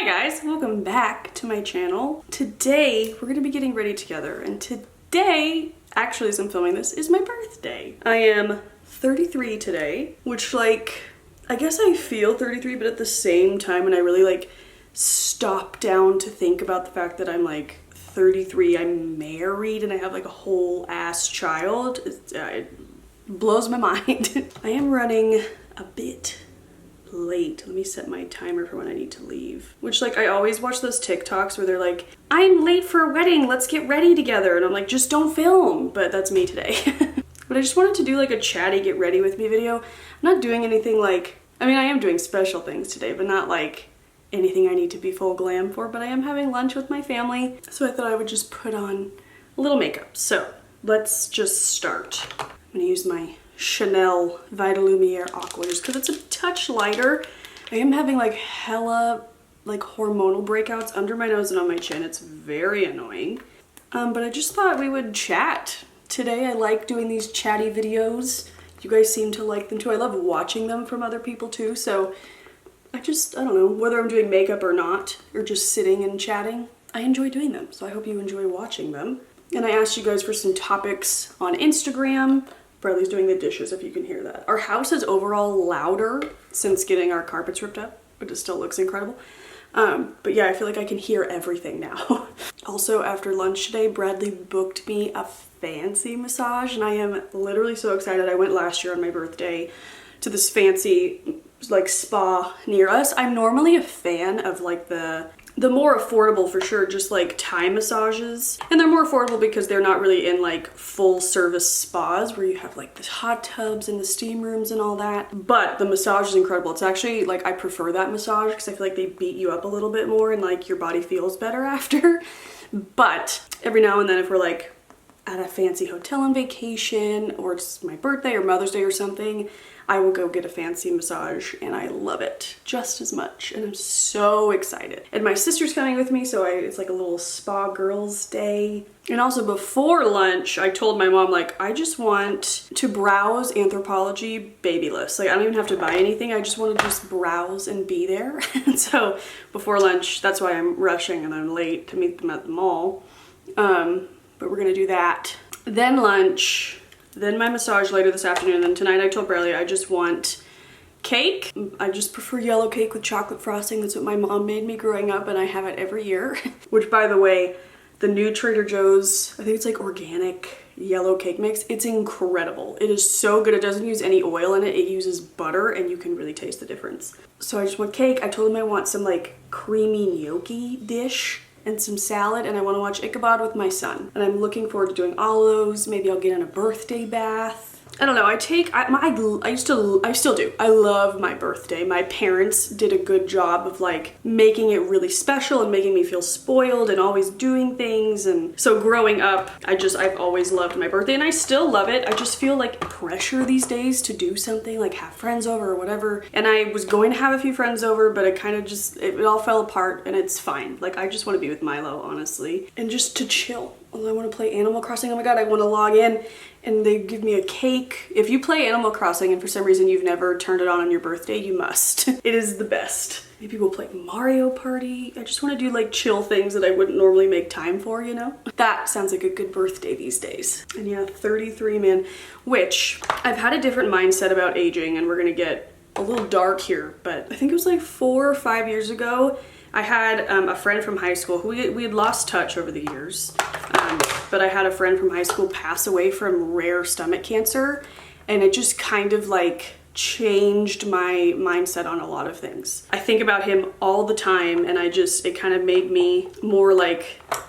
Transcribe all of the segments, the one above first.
Hi guys, welcome back to my channel. Today we're gonna be getting ready together, and today, actually as I'm filming this, is my birthday. I am 33 today, which I guess I feel 33, but at the same time when I really stop down to think about the fact that I'm 33, I'm married and I have a whole ass child, it blows my mind. I am running a bit late. Let me set my timer for when I need to leave. Which I always watch those TikToks where they're like, I'm late for a wedding, let's get ready together. And I'm like, just don't film. But that's me today. But I just wanted to do a chatty get ready with me video. I'm not doing anything I mean, I am doing special things today, but not anything I need to be full glam for. But I am having lunch with my family. So I thought I would just put on a little makeup. So let's just start. I'm gonna use my Chanel Vitalumiere Aqua just because it's a touch lighter. I am having hella hormonal breakouts under my nose and on my chin. It's very annoying. But I just thought we would chat. Today I like doing these chatty videos. You guys seem to like them too. I love watching them from other people too. So I don't know, whether I'm doing makeup or not, or just sitting and chatting, I enjoy doing them. So I hope you enjoy watching them. And I asked you guys for some topics on Instagram. Bradley's doing the dishes if you can hear that. Our house is overall louder since getting our carpets ripped up, but it still looks incredible. But yeah, I feel like I can hear everything now. Also, after lunch today, Bradley booked me a fancy massage, and I am literally so excited. I went last year on my birthday to this fancy spa near us. I'm normally a fan of the more affordable, for sure, just Thai massages. And they're more affordable because they're not really in full service spas where you have the hot tubs and the steam rooms and all that. But the massage is incredible. It's actually I prefer that massage because I feel they beat you up a little bit more and your body feels better after. But every now and then if we're at a fancy hotel on vacation, or it's my birthday or Mother's Day or something, I will go get a fancy massage, and I love it just as much, and I'm so excited. And my sister's coming with me, so it's a little spa girls day. And also before lunch, I told my mom I just want to browse Anthropologie Babylist. I don't even have to buy anything, I just want to just browse and be there. And so before lunch, that's why I'm rushing and I'm late to meet them at the mall. But we're gonna do that. Then lunch, then my massage later this afternoon, and then tonight I told Bradley I just want cake. I just prefer yellow cake with chocolate frosting. That's what my mom made me growing up, and I have it every year. Which, by the way, the new Trader Joe's, I think it's organic yellow cake mix. It's incredible. It is so good. It doesn't use any oil in it. It uses butter, and you can really taste the difference. So I just want cake. I told him I want some creamy gnocchi dish and some salad, and I want to watch Ichabod with my son. And I'm looking forward to doing all of those. Maybe I'll get in a birthday bath. I don't know, I still do. I love my birthday. My parents did a good job of making it really special and making me feel spoiled and always doing things. And so growing up, I've always loved my birthday, and I still love it. I just feel pressure these days to do something, have friends over or whatever. And I was going to have a few friends over, but it kind of it all fell apart, and it's fine. I just want to be with Milo, honestly, and just to chill. Although I want to play Animal Crossing. Oh my god, I want to log in and they give me a cake. If you play Animal Crossing and for some reason you've never turned it on your birthday, you must. It is the best. Maybe we'll play Mario Party. I just want to do chill things that I wouldn't normally make time for, you know? That sounds like a good birthday these days. And yeah, 33, man. Which, I've had a different mindset about aging, and we're gonna get a little dark here, but I think it was 4 or 5 years ago, I had a friend from high school who we had lost touch over the years, but I had a friend from high school pass away from rare stomach cancer, and it just kind of changed my mindset on a lot of things. I think about him all the time, and it kind of made me more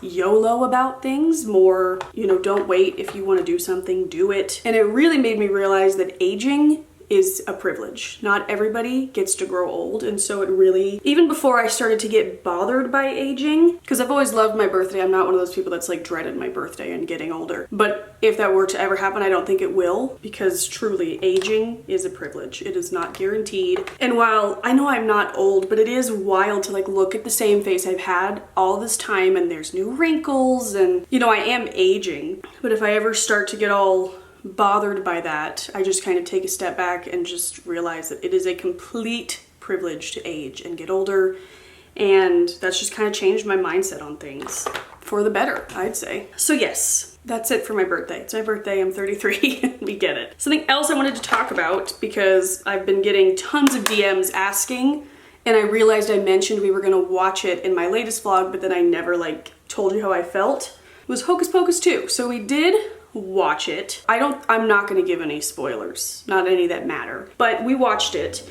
YOLO about things, more, don't wait. If you want to do something, do it. And it really made me realize that aging is a privilege. Not everybody gets to grow old, and so it really, even before I started to get bothered by aging, because I've always loved my birthday, I'm not one of those people that's dreaded my birthday and getting older. But if that were to ever happen, I don't think it will, because truly, aging is a privilege. It is not guaranteed. And while I know I'm not old, but it is wild to look at the same face I've had all this time, and there's new wrinkles, and I am aging. But if I ever start to get all bothered by that, I just kind of take a step back and just realize that it is a complete privilege to age and get older And that's just kind of changed my mindset on things for the better, I'd say. So yes, that's it for my birthday. It's my birthday, I'm 33, we get it. Something else I wanted to talk about, because I've been getting tons of DMs asking, and I realized I mentioned we were gonna watch it in my latest vlog, but then I never like told you how I felt, was Hocus Pocus 2. So we did watch it. I'm not gonna give any spoilers, not any that matter, but we watched it.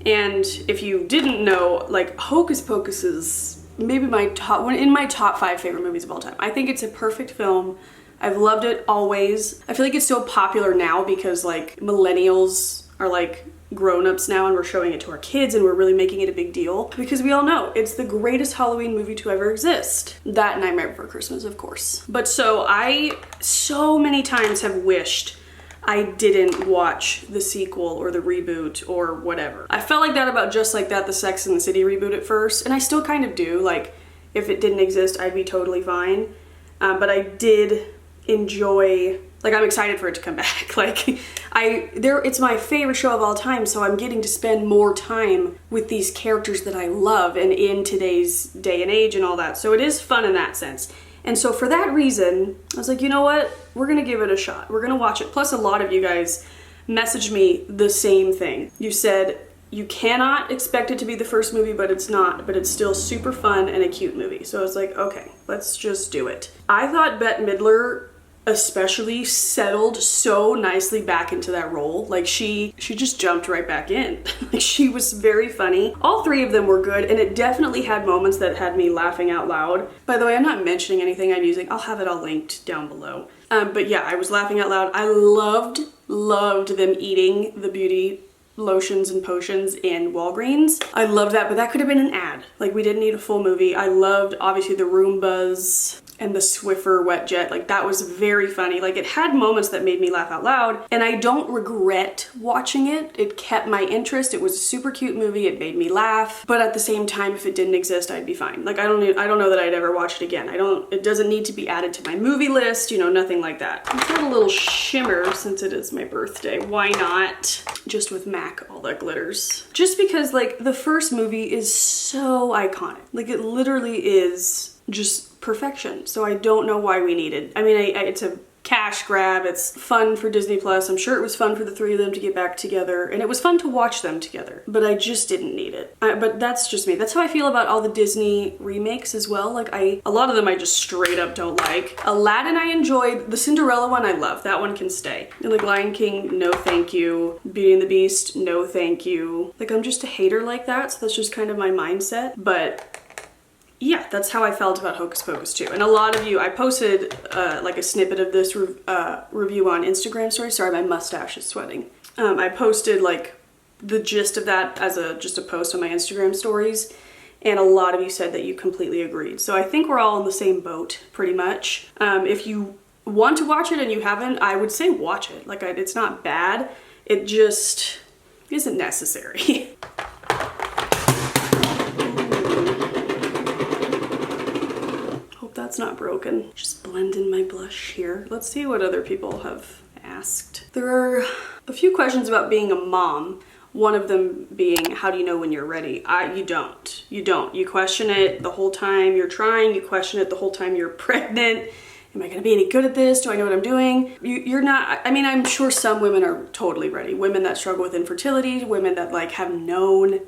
And if you didn't know, like, Hocus Pocus is maybe in my top 5 favorite movies of all time. I think it's a perfect film. I've loved it always. I feel like it's so popular now because like millennials are like grown-ups now, and we're showing it to our kids, and we're really making it a big deal because we all know it's the greatest Halloween movie to ever exist. That Nightmare Before Christmas, of course. But so many times have wished I didn't watch the sequel or the reboot or whatever. I felt like that about Just Like That, the Sex and the City reboot at first, and I still kind of do. Like, if it didn't exist, I'd be totally fine. But I did enjoy, like, I'm excited for it to come back. Like, it's my favorite show of all time, so I'm getting to spend more time with these characters that I love and in today's day and age and all that. So it is fun in that sense. And so for that reason, I was like, you know what? We're gonna give it a shot. We're gonna watch it. Plus, a lot of you guys messaged me the same thing. You said you cannot expect it to be the first movie, but it's not. But it's still super fun and a cute movie. So I was like, okay, let's just do it. I thought Bette Midler especially settled so nicely back into that role. Like she just jumped right back in. Like, she was very funny. All 3 of them were good, and it definitely had moments that had me laughing out loud. By the way, I'm not mentioning anything I'm using. I'll have it all linked down below. But yeah, I was laughing out loud. I loved them eating the beauty lotions and potions in Walgreens. I loved that, but that could have been an ad. Like, we didn't need a full movie. I loved, obviously, the Roombas and the Swiffer wet jet. Like, that was very funny. Like, it had moments that made me laugh out loud, and I don't regret watching it. It kept my interest. It was a super cute movie. It made me laugh, but at the same time, if it didn't exist, I'd be fine. Like, I don't know that I'd ever watch it again. It doesn't need to be added to my movie list, you know, nothing like that. I've got a little shimmer since it is my birthday. Why not? Just with MAC, all that glitters. Just because, like, the first movie is so iconic. Like, it literally is just perfection. So I don't know why we needed. I mean, it's a cash grab. It's fun for Disney Plus. I'm sure it was fun for the 3 of them to get back together, and it was fun to watch them together, but I just didn't need it. But that's just me. That's how I feel about all the Disney remakes as well. Like, a lot of them I just straight up don't like. Aladdin I enjoyed. The Cinderella one I love. That one can stay. And like Lion King, no thank you. Beauty and the Beast, no thank you. Like, I'm just a hater like that, so that's just kind of my mindset. But yeah, that's how I felt about Hocus Pocus 2. And a lot of you, I posted like a snippet of this review on Instagram story. Sorry, my mustache is sweating. I posted like the gist of that as just a post on my Instagram stories. And a lot of you said that you completely agreed. So I think we're all in the same boat, pretty much. If you want to watch it and you haven't, I would say watch it. Like, it's not bad. It just isn't necessary. That's not broken. Just blend in my blush here. Let's see what other people have asked. There are a few questions about being a mom. One of them being, how do you know when you're ready? You don't. You don't. You question it the whole time you're trying. You question it the whole time you're pregnant. Am I gonna be any good at this? Do I know what I'm doing? You're not. I mean, I'm sure some women are totally ready. Women that struggle with infertility, women that like have known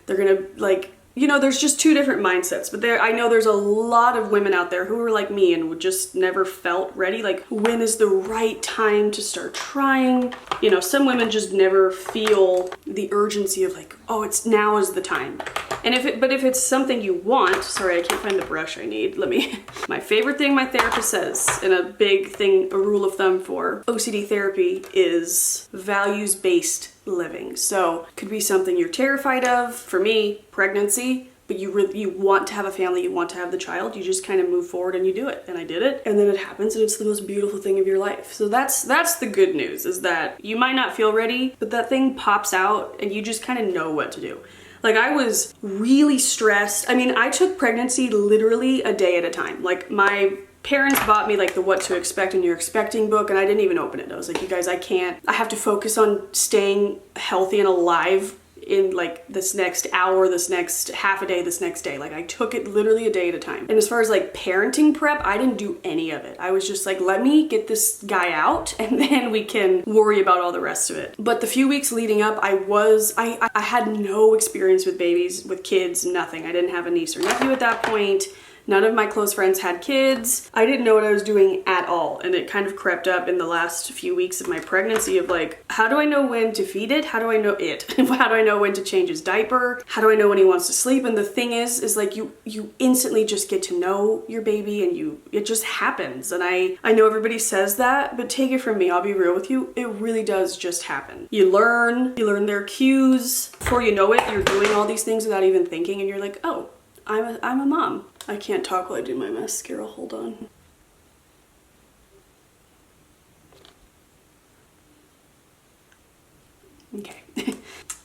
they're gonna like, you know, there's just 2 different mindsets. But I know there's a lot of women out there who are like me and would just never felt ready. Like, when is the right time to start trying? You know, some women just never feel the urgency of like, oh, now is the time. And if it's something you want, sorry, I can't find the brush I need. My favorite thing my therapist says, and a big thing, a rule of thumb for OCD therapy, is values-based living. So it could be something you're terrified of. For me, pregnancy, but you want to have a family, you want to have the child, you just kind of move forward and you do it. And I did it, and then it happens, and it's the most beautiful thing of your life. So that's the good news, is that you might not feel ready, but that thing pops out and you just kind of know what to do. Like, I was really stressed. I mean, I took pregnancy literally a day at a time. Like, my parents bought me like the What to Expect When You're Expecting book, and I didn't even open it. I was like, you guys, I have to focus on staying healthy and alive in like this next hour, this next half a day, this next day. Like I took it literally a day at a time. And as far as like parenting prep, I didn't do any of it. I was just like, let me get this guy out and then we can worry about all the rest of it. But the few weeks leading up, I had no experience with babies, with kids, nothing. I didn't have a niece or nephew at that point. None of my close friends had kids. I didn't know what I was doing at all. And it kind of crept up in the last few weeks of my pregnancy of like, how do I know when to feed it? How do I know it? How do I know when to change his diaper? How do I know when he wants to sleep? And the thing is like you instantly just get to know your baby and it just happens. And I know everybody says that, but take it from me, I'll be real with you. It really does just happen. You learn their cues. Before you know it, you're doing all these things without even thinking and you're like, oh, I'm a mom. I can't talk while I do my mascara, hold on. Okay.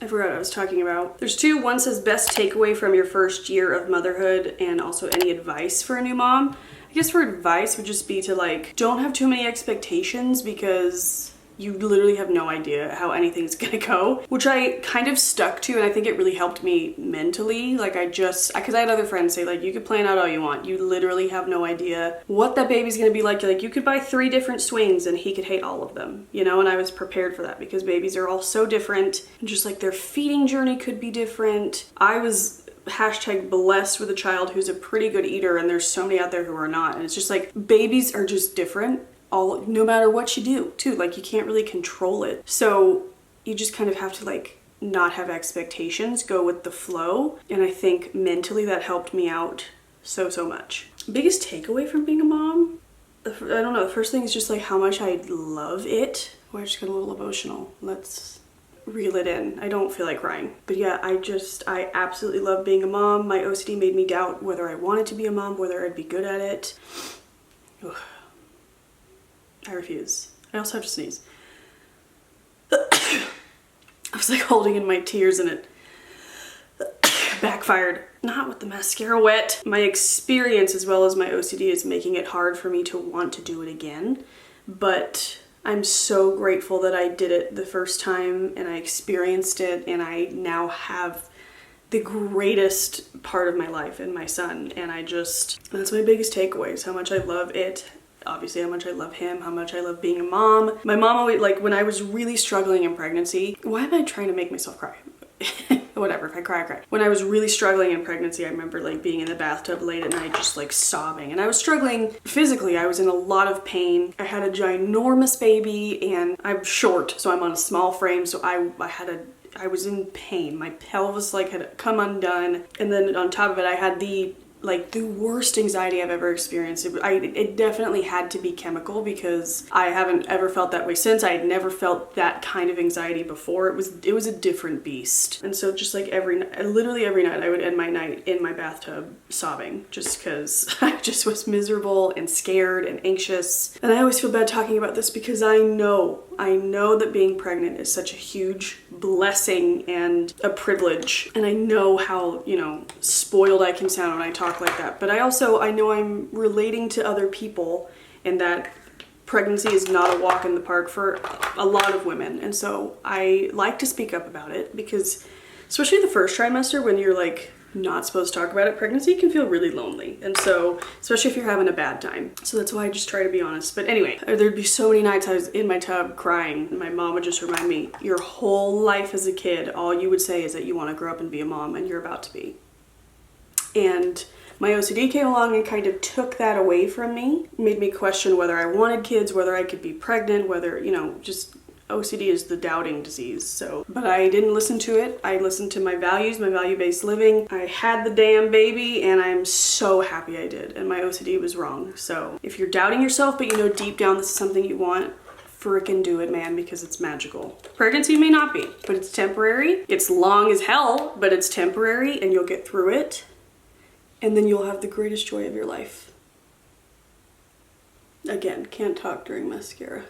I forgot what I was talking about. There's two. One says best takeaway from your first year of motherhood and also any advice for a new mom. I guess for advice would just be to like, don't have too many expectations because you literally have no idea how anything's gonna go, which I kind of stuck to, and I think it really helped me mentally. Like because I had other friends say like, you could plan out all you want. You literally have no idea what that baby's gonna be like. Like you could buy 3 different swings and he could hate all of them, you know? And I was prepared for that because babies are all so different and just like their feeding journey could be different. I was #blessed with a child who's a pretty good eater, and there's so many out there who are not. And it's just like, babies are just different. No matter what you do too, like you can't really control it. So you just kind of have to like not have expectations, go with the flow. And I think mentally that helped me out so much. Biggest takeaway from being a mom? I don't know, the first thing is just like how much I love it. Oh, I just got a little emotional. Let's reel it in. I don't feel like crying. But yeah, I absolutely love being a mom. My OCD made me doubt whether I wanted to be a mom, whether I'd be good at it. Ugh. I refuse. I also have to sneeze. I was like holding in my tears and it backfired. Not with the mascara wet. My experience as well as my OCD is making it hard for me to want to do it again. But I'm so grateful that I did it the first time and I experienced it, and I now have the greatest part of my life in my son. And that's my biggest takeaway, is how much I love it. Obviously how much I love him, how much I love being a mom. My mom always, like when I was really struggling in pregnancy, why am I trying to make myself cry? Whatever, if I cry, I cry. When I was really struggling in pregnancy, I remember like being in the bathtub late at night just like sobbing. And I was struggling physically. I was in a lot of pain. I had a ginormous baby and I'm short, so I'm on a small frame, so I was in pain. My pelvis like had come undone, and then on top of it I had the worst anxiety I've ever experienced. It definitely had to be chemical because I haven't ever felt that way since. I had never felt that kind of anxiety before. It was a different beast. And so just like literally every night I would end my night in my bathtub sobbing just because I just was miserable and scared and anxious. And I always feel bad talking about this because I know that being pregnant is such a huge blessing and a privilege. And I know how, spoiled I can sound when I talk like that. But I know I'm relating to other people, and that pregnancy is not a walk in the park for a lot of women. And so I like to speak up about it because especially the first trimester when you're like not supposed to talk about it, pregnancy can feel really lonely. And so, especially if you're having a bad time. So that's why I just try to be honest. But anyway, there'd be so many nights I was in my tub crying, and my mom would just remind me, your whole life as a kid, all you would say is that you want to grow up and be a mom, and you're about to be. And my OCD came along and kind of took that away from me, made me question whether I wanted kids, whether I could be pregnant, whether, just OCD is the doubting disease. So, but I didn't listen to it. I listened to my values, my value-based living. I had the damn baby, and I'm so happy I did. And my OCD was wrong. So if you're doubting yourself, but you know deep down this is something you want, frickin' do it, man, because it's magical. Pregnancy may not be, but it's temporary. It's long as hell, but it's temporary, and you'll get through it. And then you'll have the greatest joy of your life. Again, can't talk during mascara.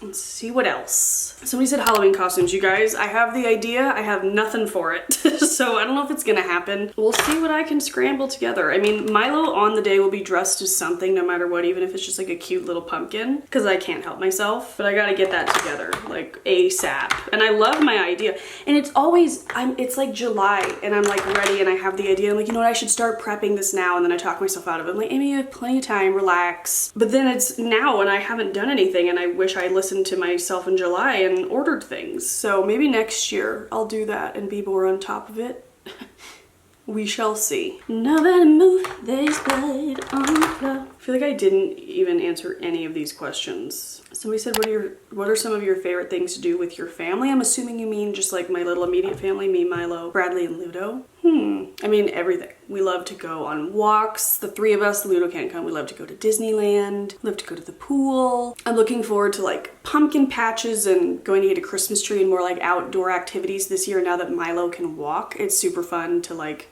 Let's see what else. Somebody said Halloween costumes. You guys, I have the idea. I have nothing for it. So I don't know if it's gonna happen. We'll see what I can scramble together. I mean, Milo on the day will be dressed as something no matter what, even if it's just like a cute little pumpkin, because I can't help myself. But I gotta get that together, like ASAP. And I love my idea. And it's always, it's like July and I'm like ready and I have the idea. I'm like, you know what, I should start prepping this now. And then I talk myself out of it. I'm like, Amy, you have plenty of time, relax. But then it's now and I haven't done anything and I wish I listened to myself in July and ordered things. So maybe next year I'll do that and be more on top of it. We shall see. Nobody move, there's blood on the floor. I feel like I didn't even answer any of these questions. Somebody said, what are some of your favorite things to do with your family? I'm assuming you mean just like my little immediate family, me, Milo, Bradley, and Ludo. I mean, everything. We love to go on walks. The three of us, Ludo can't come. We love to go to Disneyland. We love to go to the pool. I'm looking forward to like pumpkin patches and going to get a Christmas tree and more like outdoor activities this year now that Milo can walk. It's super fun to like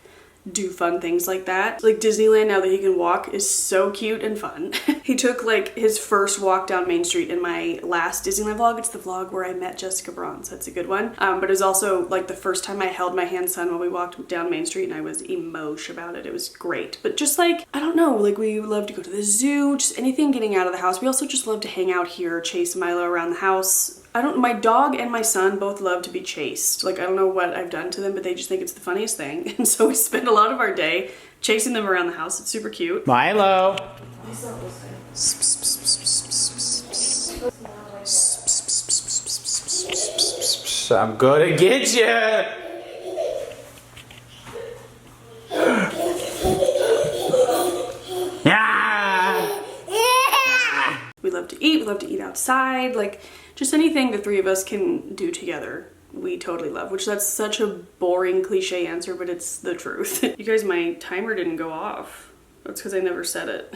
do fun things like that. Like Disneyland, now that he can walk, is so cute and fun. He took like his first walk down Main Street in my last Disneyland vlog. It's the vlog where I met Jessica Bronze. That's a good one. But it's also like the first time I held my handson while we walked down Main Street and I was emosh about it. It was great. But just like, I don't know, like we love to go to the zoo, just anything getting out of the house. We also just love to hang out here, chase Milo around the house. My dog and my son both love to be chased. Like, I don't know what I've done to them, but they just think it's the funniest thing. And so we spend a lot of our day chasing them around the house. It's super cute. Milo. I'm gonna get you. We love to eat outside, like just anything the three of us can do together. We totally love, which that's such a boring cliche answer, but it's the truth. You guys, my timer didn't go off. That's because I never set it.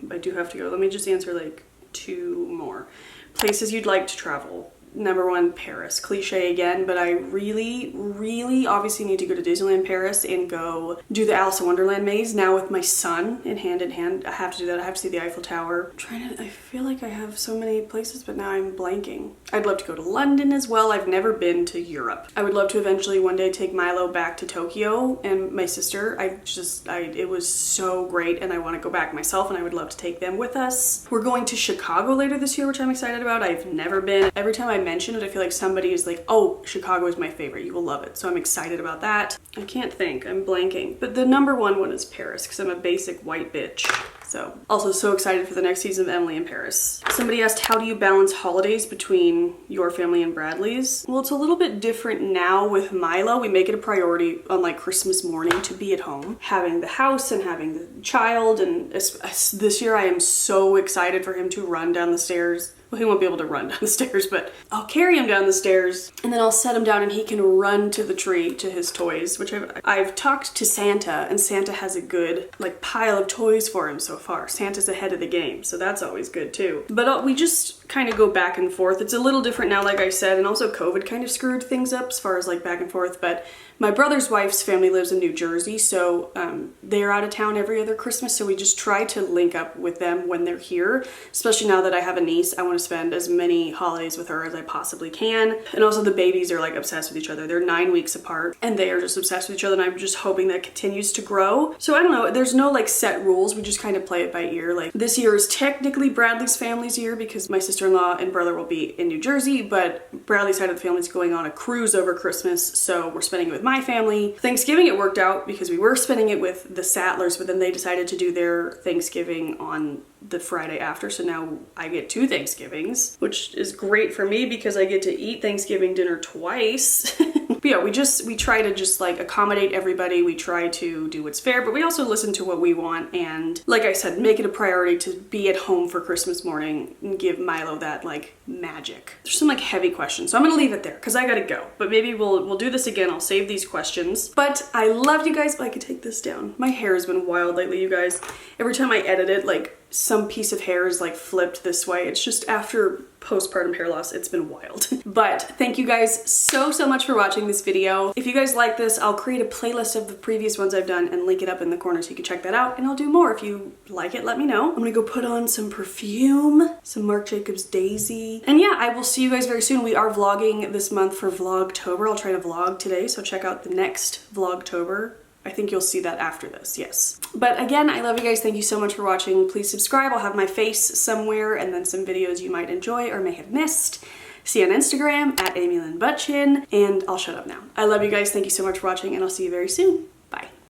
I do have to go. Let me just answer like 2 more. Places you'd like to travel. Number 1, Paris. Cliche again, but I really, really obviously need to go to Disneyland Paris and go do the Alice in Wonderland maze now with my son in hand. I have to do that. I have to see the Eiffel Tower. I feel like I have so many places, but now I'm blanking. I'd love to go to London as well. I've never been to Europe. I would love to eventually one day take Milo back to Tokyo and my sister. It was so great and I want to go back myself and I would love to take them with us. We're going to Chicago later this year, which I'm excited about. I've never been. Every time I mention it, I feel like somebody is like, oh, Chicago is my favorite. You will love it. So I'm excited about that. I can't think. I'm blanking. But the number 1 one is Paris because I'm a basic white bitch. So also so excited for the next season of Emily in Paris. Somebody asked, how do you balance holidays between your family and Bradley's? Well, it's a little bit different now with Milo. We make it a priority on like Christmas morning to be at home, having the house and having the child. And this year I am so excited for him to run down the stairs. Well, he won't be able to run down the stairs, but I'll carry him down the stairs and then I'll set him down and he can run to the tree to his toys, which I've talked to Santa and Santa has a good like pile of toys for him so far. Santa's ahead of the game, so that's always good too. But we just kind of go back and forth. It's a little different now, like I said, and also COVID kind of screwed things up as far as like back and forth, but my brother's wife's family lives in New Jersey, so they're out of town every other Christmas, so we just try to link up with them when they're here, especially now that I have a niece. I want to spend as many holidays with her as I possibly can. And also the babies are like obsessed with each other. They're 9 weeks apart and they are just obsessed with each other, and I'm just hoping that continues to grow. So I don't know, there's no like set rules. We just kind of play it by ear. Like this year is technically Bradley's family's year because my sister-in-law and brother will be in New Jersey, but Bradley's side of the family is going on a cruise over Christmas, so we're spending it with my family. Thanksgiving it worked out because we were spending it with the Sattlers, but then they decided to do their Thanksgiving on the Friday after, so now I get 2 Thanksgivings, which is great for me because I get to eat Thanksgiving dinner twice. But yeah, we try to just like accommodate everybody. We try to do what's fair, but we also listen to what we want, and like I said, make it a priority to be at home for Christmas morning and give Milo that like magic. There's some like heavy questions, so I'm gonna leave it there because I gotta go, but maybe we'll do this again. I'll save these questions, but I love you guys. I could take this down. My hair has been wild lately, you guys. Every time I edit it, like some piece of hair is like flipped this way. It's just after postpartum hair loss, it's been wild. But thank you guys so much for watching this video. If you guys like this, I'll create a playlist of the previous ones I've done and link it up in the corner so you can check that out, and I'll do more. If you like it, let me know. I'm gonna go put on some perfume, some Marc Jacobs Daisy, and yeah, I will see you guys very soon. We are vlogging this month for Vlogtober. I'll try to vlog today, so check out the next Vlogtober. I think you'll see that after this, yes. But again, I love you guys. Thank you so much for watching. Please subscribe. I'll have my face somewhere and then some videos you might enjoy or may have missed. See you on Instagram at AmyLynnButtchin, and I'll shut up now. I love you guys. Thank you so much for watching, and I'll see you very soon.